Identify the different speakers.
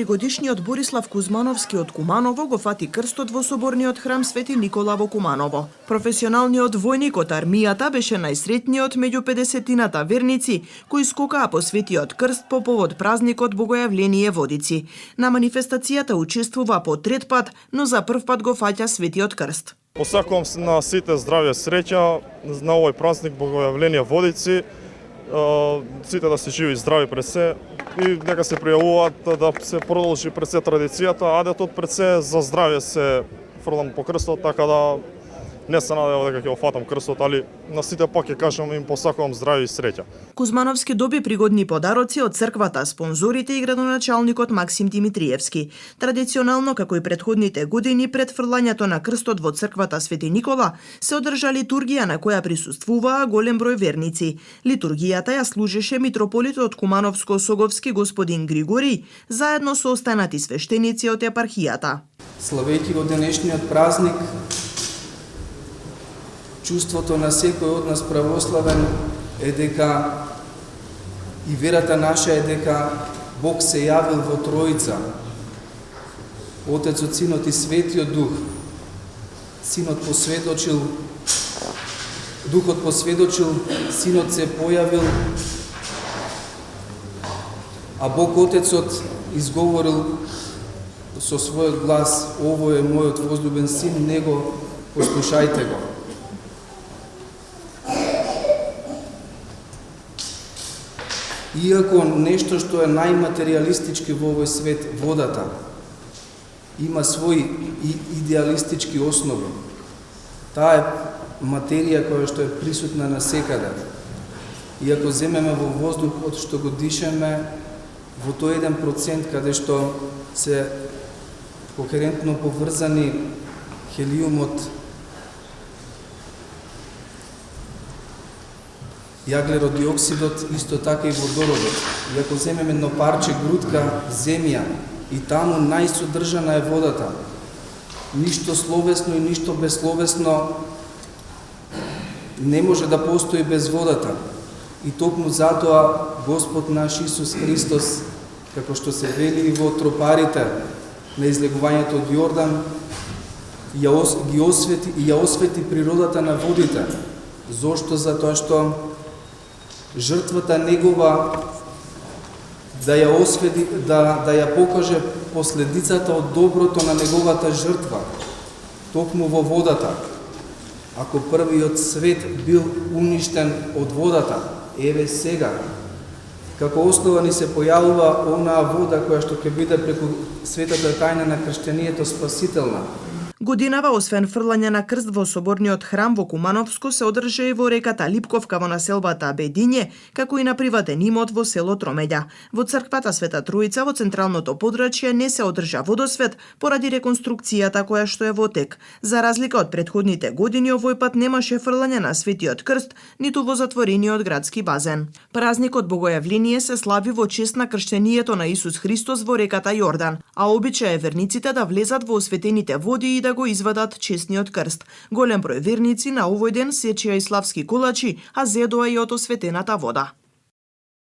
Speaker 1: Годишниот Борислав Кузмановски од Куманово го фати крстот во соборниот храм Свети Никола во Куманово. Професионалниот војник од армијата беше најсретниот меѓу 50-тината верници кои скокаа по Светиот крст по повод празникот Богојавление Водици. На манифестацијата учествува по трет пат, но за прв пат го фаќа Светиот крст.
Speaker 2: Посакувам на сите здравје, среќа на овој празник Богојавление Водици. Сите да се живи и здрави пред се и нека се пријавуваат да се продолжи пред се традицијата, а детот пред се за здравје се фрлам по крстот, така да не се надевам дека ќе го фатам крстот, али на сите пак ќе кажам им посакувам здравје и среќа.
Speaker 1: Кузмановски доби пригодни подароци од црквата, спонзорите и градоначалникот Максим Димитриевски. Традиционално, како и претходните години, пред фрлањето на крстот во црквата Свети Никола се одржа литургија на која присуствуваа голем број верници. Литургијата ја служеше митрополитот Кумановско-Соговски господин Григорий, заедно со останати свештеници од епархијата.
Speaker 3: Славејќи го денешниот празник, чувството на секој од нас православен е дека и верата наша е дека Бог се јавил во Троица. Отецот, Синот и Светиот Дух. Синот посведочил, Духот посведочил, Синот се појавил, а Бог Отецот изговорил со својот глас: "Ово е мојот возлюбен син, него послушајте го." Иако нешто што е најматеријалистички во овој свет, водата, има своји идеалистички основи. Таа е материја која што е присутна насекаде. И ако земеме во воздухот што го дишеме, во тој 1% каде што се кохерентно поврзани хелиумот, јаглеродиоксидот, исто така и водородот. И ако земеме едно парче грудка земја и таму најсодржана е водата, ништо словесно и ништо безсловесно не може да постои без водата. И токму затоа Господ наш Исус Христос, како што се вели во тропарите на излегувањето од Јордан, ја освети природата на водите. Зошто? Затоа што жртвата негова да ја освети, да ја покаже последицата од доброто на неговата жртва, токму во водата. Ако првиот свет бил уништен од водата, еве сега, како основа ни се појавува онаа вода која што ќе биде преку светата тајна на крштението спасителна.
Speaker 1: Годинава, освен фрлање на крст во соборниот храм во Кумановско, се одржа и во реката Липковка во населбата Бедиње, како и на приватен имот во село Тромеѓа. Во црквата Света Троица во централното подрачје не се одржа водосвет поради реконструкцијата која што е во тек. За разлика од претходните години, овој пат немаше фрлање на Светиот крст, ниту во затворениот градски базен. Празникот Богојавление се слави во чест на крштението на Исус Христос во реката Јордан, а обичај е верниците да влезат во осветените води и да го извадат честниот крст. Голем број верници на овој ден сечеа и славски колачи, а зедоа и од осветената вода.